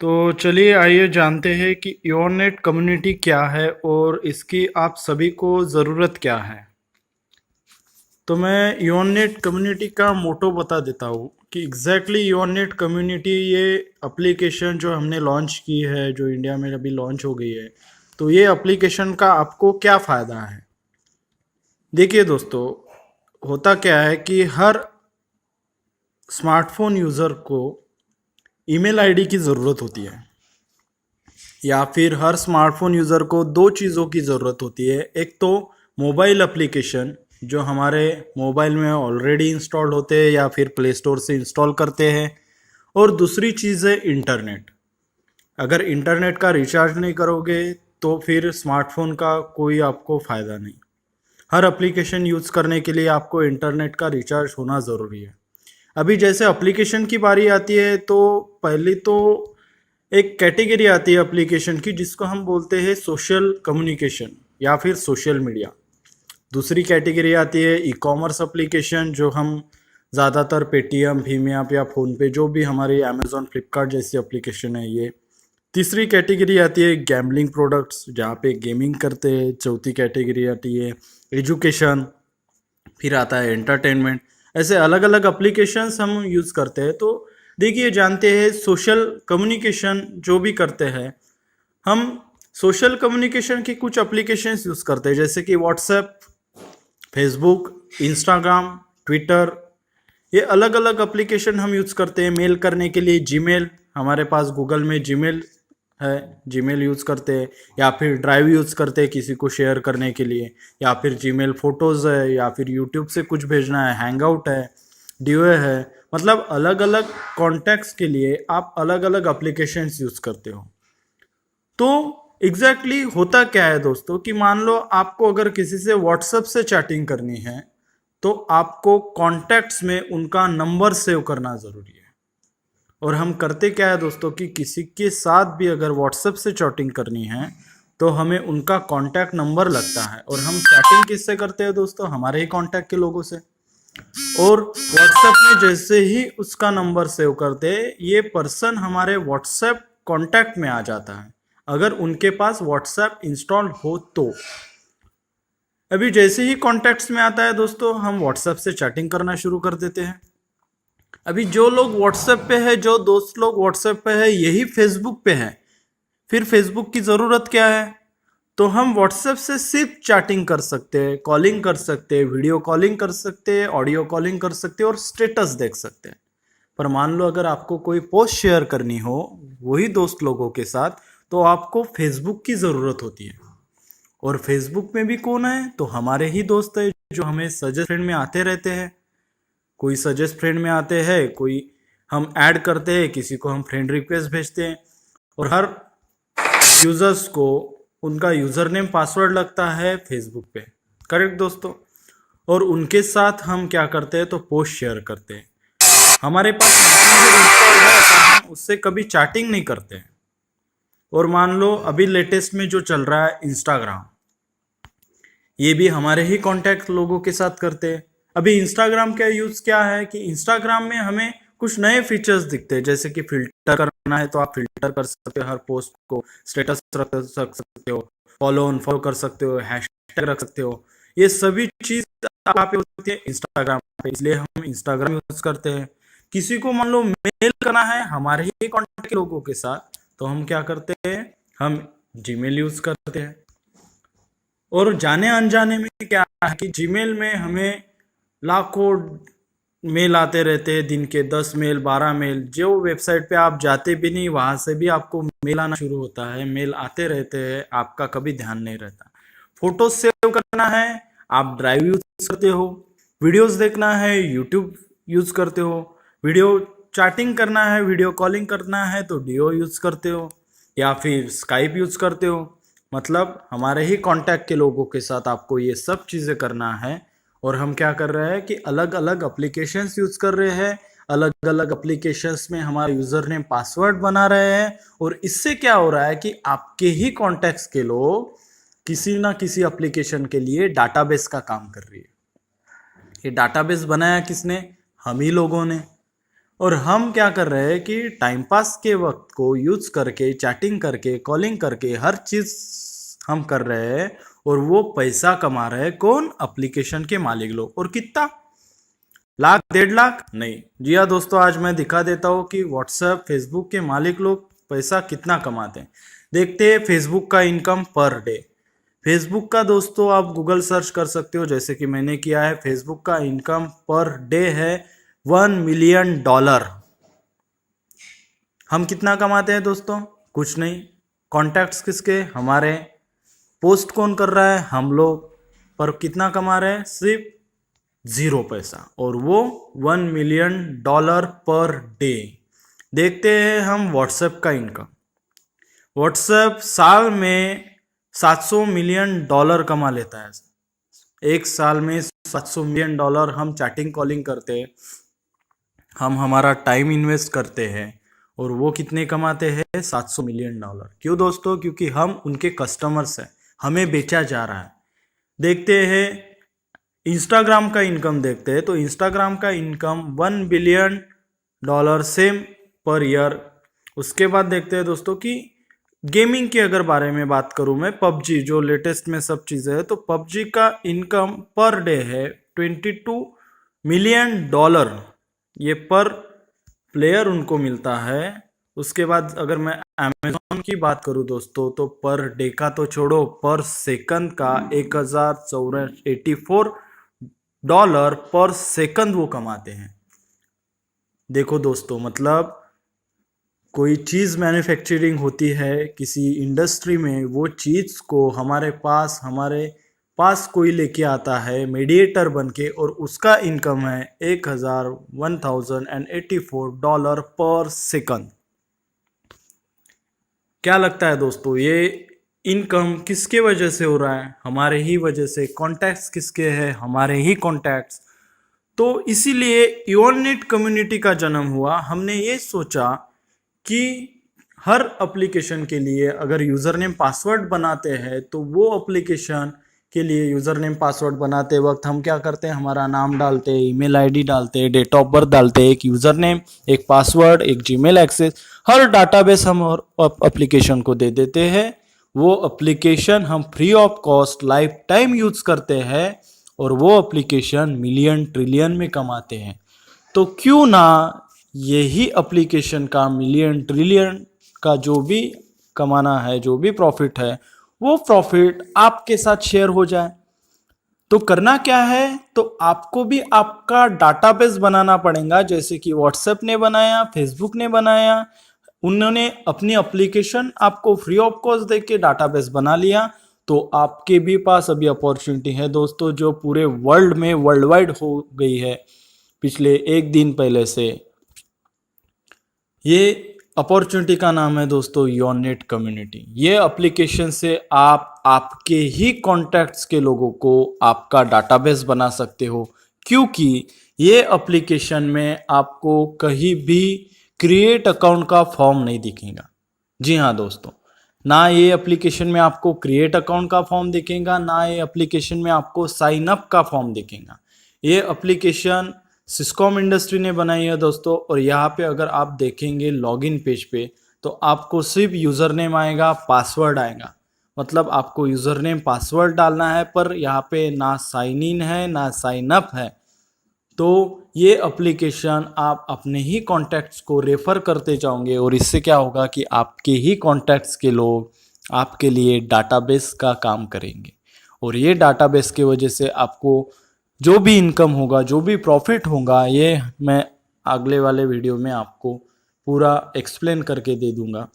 तो चलिए आइए जानते हैं कि योरनेट कम्युनिटी क्या है और इसकी आप सभी को ज़रूरत क्या है। तो मैं योरनेट कम्युनिटी का मोटो बता देता हूँ कि एग्जैक्टली योरनेट कम्युनिटी ये एप्लीकेशन जो हमने लॉन्च की है, जो इंडिया में अभी लॉन्च हो गई है, तो ये एप्लीकेशन का आपको क्या फ़ायदा है। देखिए दोस्तों, होता क्या है कि हर स्मार्टफोन यूज़र को ईमेल आईडी की ज़रूरत होती है, या फिर हर स्मार्टफोन यूज़र को दो चीज़ों की ज़रूरत होती है। एक तो मोबाइल एप्लीकेशन जो हमारे मोबाइल में ऑलरेडी इंस्टॉल्ड होते हैं या फिर प्ले स्टोर से इंस्टॉल करते हैं, और दूसरी चीज़ है इंटरनेट। अगर इंटरनेट का रिचार्ज नहीं करोगे तो फिर स्मार्टफोन का कोई आपको फ़ायदा नहीं। हर एप्लीकेशन यूज़ करने के लिए आपको इंटरनेट का रिचार्ज होना ज़रूरी है। अभी जैसे एप्लीकेशन की बारी आती है तो पहले तो एक कैटेगरी आती है एप्लीकेशन की जिसको हम बोलते हैं सोशल कम्युनिकेशन या फिर सोशल मीडिया। दूसरी कैटेगरी आती है ई कॉमर्स एप्लीकेशन, जो हम ज़्यादातर पेटीएम, भीम ऐप या फ़ोनपे, जो भी हमारी अमेज़ॉन, फ्लिपकार्ट जैसी एप्लीकेशन है ये। तीसरी कैटेगरी आती है गैम्बलिंग प्रोडक्ट्स, जहाँ पे गेमिंग करते हैं। चौथी कैटेगरी आती है एजुकेशन। फिर आता है एंटरटेनमेंट। ऐसे अलग अलग एप्लीकेशंस हम यूज़ करते हैं। तो देखिए, जानते हैं सोशल कम्युनिकेशन जो भी करते हैं हम, सोशल कम्युनिकेशन की कुछ एप्लीकेशंस यूज़ करते हैं, जैसे कि व्हाट्सएप, फेसबुक, इंस्टाग्राम, ट्विटर। ये अलग अलग एप्लीकेशन हम यूज़ करते हैं। मेल करने के लिए जीमेल, हमारे पास गूगल में जीमेल है, जीमेल यूज़ करते हैं। या फिर ड्राइव यूज़ करते हैं किसी को शेयर करने के लिए। या फिर जीमेल फ़ोटोज़ है, या फिर यूट्यूब से कुछ भेजना है, हैंगआउट है, ड्यूए है। मतलब अलग अलग कॉन्टैक्ट्स के लिए आप अलग अलग एप्लीकेशंस यूज़ करते हो। तो एग्जैक्टली होता क्या है दोस्तों कि मान लो आपको अगर किसी से व्हाट्सएप से चैटिंग करनी है तो आपको कॉन्टैक्ट्स में उनका नंबर सेव करना ज़रूरी है। और हम करते क्या है दोस्तों कि किसी के साथ भी अगर व्हाट्सएप से चैटिंग करनी है तो हमें उनका कॉन्टैक्ट नंबर लगता है। और हम चैटिंग किससे करते हैं दोस्तों? हमारे ही कॉन्टैक्ट के लोगों से। और व्हाट्सएप में जैसे ही उसका नंबर सेव करते, ये पर्सन हमारे व्हाट्सएप कॉन्टैक्ट में आ जाता है, अगर उनके पास व्हाट्सएप इंस्टॉल हो तो। अभी जैसे ही कॉन्टैक्ट्स में आता है दोस्तों, हम व्हाट्सएप से चैटिंग करना शुरू कर देते हैं। अभी जो लोग व्हाट्सएप पे है, जो दोस्त लोग व्हाट्सएप पे है, यही फेसबुक पे है, फिर फेसबुक की ज़रूरत क्या है? तो हम व्हाट्सएप से सिर्फ चैटिंग कर सकते हैं, कॉलिंग कर सकते हैं, वीडियो कॉलिंग कर सकते हैं, ऑडियो कॉलिंग कर सकते हैं और स्टेटस देख सकते हैं। पर मान लो अगर आपको कोई पोस्ट शेयर करनी हो वही दोस्त लोगों के साथ, तो आपको फेसबुक की ज़रूरत होती है। और फेसबुक में भी कौन है? तो हमारे ही दोस्त है जो हमें सजेस्ट फ्रेंड में आते रहते हैं। कोई सजेस्ट फ्रेंड में आते हैं, कोई हम ऐड करते हैं, किसी को हम फ्रेंड रिक्वेस्ट भेजते हैं। और हर यूजर्स को उनका यूजर नेम पासवर्ड लगता है फेसबुक पे, करेक्ट दोस्तों? और उनके साथ हम क्या करते हैं तो पोस्ट शेयर करते हैं। हमारे पास मैसेंजर इंस्टॉल है पर हम उससे कभी चैटिंग नहीं करते हैं। और मान लो अभी लेटेस्ट में जो चल रहा है इंस्टाग्राम, ये भी हमारे ही कांटेक्ट लोगों के साथ करते हैं। अभी इंस्टाग्राम का यूज़ क्या है कि इंस्टाग्राम में हमें कुछ नए फीचर्स दिखते हैं, जैसे कि फिल्टर करना है तो आप फिल्टर कर सकते हो, हर पोस्ट को स्टेटस रख सकते हो, फॉलो अनफॉलो कर सकते हो, हैशटैग रख सकते हो। ये सभी चीज़ आप पे होती है इंस्टाग्राम पे, इसलिए हम इंस्टाग्राम यूज़ करते हैं। किसी को मान लो मेल करना है हमारे ही कॉन्टेक्ट के लोगों के साथ, तो हम क्या करते हैं? हम जीमेल यूज़ करते हैं। और जाने अनजाने में क्या है कि जीमेल में हमें लाखों मेल आते रहते हैं, दिन के 10 मेल, 12 मेल। जो वेबसाइट पे आप जाते भी नहीं वहां से भी आपको मेल आना शुरू होता है, मेल आते रहते हैं, आपका कभी ध्यान नहीं रहता। फोटो सेव करना है, आप ड्राइव यूज करते हो। वीडियोस देखना है, यूट्यूब यूज करते हो। वीडियो चैटिंग करना है, वीडियो कॉलिंग करना है तो डीओ यूज करते हो, या फिर स्काइप यूज करते हो। मतलब हमारे ही कांटेक्ट के लोगों के साथ आपको ये सब चीज़ें करना है। और हम क्या कर रहे हैं कि अलग अलग एप्लीकेशंस यूज़ कर रहे हैं, अलग अलग एप्लीकेशंस में हमारा यूज़र नेम पासवर्ड बना रहे हैं। और इससे क्या हो रहा है कि आपके ही कॉन्टैक्ट्स के लोग किसी ना किसी एप्लीकेशन के लिए डाटाबेस का काम कर रही है। ये डाटाबेस बनाया किसने? हम ही लोगों ने। और हम क्या कर रहे हैं कि टाइम पास के वक्त को यूज करके, चैटिंग करके, कॉलिंग करके, हर चीज हम कर रहे हैं और वो पैसा कमा रहे हैं। कौन? एप्लीकेशन के मालिक लोग। और कितना? लाख, 1.5 लाख? नहीं जी हाँ दोस्तों, आज मैं दिखा देता हूँ कि व्हाट्सएप, फेसबुक के मालिक लोग पैसा कितना कमाते हैं। देखते हैं फेसबुक का इनकम पर डे। फेसबुक का दोस्तों आप गूगल सर्च कर सकते हो, जैसे कि मैंने किया है। फेसबुक का इनकम पर डे है $1 मिलियन। हम कितना कमाते हैं दोस्तों? कुछ नहीं। कॉन्टैक्ट्स किसके? हमारे। पोस्ट कौन कर रहा है? हम लोग। पर कितना कमा रहे हैं? सिर्फ 0 पैसा, और वो $1 मिलियन पर डे। देखते हैं हम व्हाट्सएप का इनकम। व्हाट्सएप साल में $700 मिलियन कमा लेता है। एक साल में $700 मिलियन हम चैटिंग कॉलिंग करते हैं, हम हमारा टाइम इन्वेस्ट करते हैं, और वो कितने कमाते हैं? $700 मिलियन। क्यों दोस्तों? क्योंकि हम उनके कस्टमर्स हैं, हमें बेचा जा रहा है। देखते हैं इंस्टाग्राम का इनकम। देखते हैं तो इंस्टाग्राम का income $1 billion same per year. उसके बाद देखते हैं दोस्तों कि गेमिंग के अगर बारे में बात करूं मैं, पबजी जो लेटेस्ट में सब चीज़ें है, तो पबजी का इनकम पर डे है $22 मिलियन। ये पर प्लेयर उनको मिलता है। उसके बाद अगर मैं अमेजोन की बात करूं दोस्तों, तो पर डे का तो छोड़ो, पर सेकंड का $1,484 पर सेकंड वो कमाते हैं। देखो दोस्तों, मतलब कोई चीज़ मैन्युफैक्चरिंग होती है किसी इंडस्ट्री में, वो चीज़ को हमारे पास कोई लेके आता है मीडिएटर बन के, और उसका इनकम है $1,084 पर सेकंड। क्या लगता है दोस्तों, ये इनकम किसके वजह से हो रहा है? हमारे ही वजह से। कॉन्टैक्ट्स किसके हैं? हमारे ही कॉन्टैक्ट्स। तो इसीलिए यूनिट कम्युनिटी का जन्म हुआ। हमने ये सोचा कि हर एप्लीकेशन के लिए अगर यूज़र नेम पासवर्ड बनाते हैं, तो वो एप्लीकेशन के लिए यूज़र नेम पासवर्ड बनाते वक्त हम क्या करते हैं? हमारा नाम डालते हैं, ईमेल आईडी डालते हैं, डेट ऑफ बर्थ डालते हैं, एक यूज़र नेम, एक पासवर्ड, एक जीमेल एक्सेस, हर डाटाबेस हम और एप्लीकेशन को दे देते हैं। वो एप्लीकेशन हम free of cost life time use करते हैं, और वो एप्लीकेशन मिलियन ट्रिलियन में कमाते हैं। तो क्यों ना यही एप्लीकेशन का मिलियन ट्रिलियन का जो भी कमाना है, जो भी प्रॉफिट है, वो प्रॉफिट आपके साथ शेयर हो जाए। तो करना क्या है? तो आपको भी आपका डाटाबेस बनाना पड़ेगा, जैसे कि व्हाट्सएप ने बनाया, फेसबुक ने बनाया। उन्होंने अपनी एप्लीकेशन आपको फ्री ऑफ कॉस्ट देके डाटाबेस बना लिया। तो आपके भी पास अभी अपॉर्चुनिटी है दोस्तों, जो पूरे वर्ल्ड में वर्ल्ड वाइड हो गई है पिछले एक दिन पहले से। ये अपॉर्चुनिटी का नाम है दोस्तों योनेट कम्युनिटी। ये एप्लीकेशन से आप आपके ही कॉन्टैक्ट्स के लोगों को आपका डाटाबेस बना सकते हो, क्योंकि ये एप्लीकेशन में आपको कहीं भी क्रिएट अकाउंट का फॉर्म नहीं दिखेगा। जी हाँ दोस्तों, ना ये एप्लीकेशन में आपको क्रिएट अकाउंट का फॉर्म दिखेगा, ना ये एप्लीकेशन में आपको साइन अप का फॉर्म दिखेगा। ये एप्लीकेशन सिस्कॉम इंडस्ट्री ने बनाई है दोस्तों। और यहाँ पे अगर आप देखेंगे लॉगिन पेज पे, तो आपको सिर्फ यूज़र नेम आएगा, पासवर्ड आएगा। मतलब आपको यूज़र नेम पासवर्ड डालना है, पर यहाँ पे ना साइन इन है, ना साइन अप है। तो ये एप्लीकेशन आप अपने ही कॉन्टैक्ट्स को रेफ़र करते जाओगे, और इससे क्या होगा कि आपके ही कॉन्टैक्ट्स के लोग आपके लिए डाटाबेस का काम करेंगे। और ये डाटाबेस की वजह से आपको जो भी इनकम होगा, जो भी प्रॉफिट होगा, ये मैं अगले वाले वीडियो में आपको पूरा एक्सप्लेन करके दे दूंगा।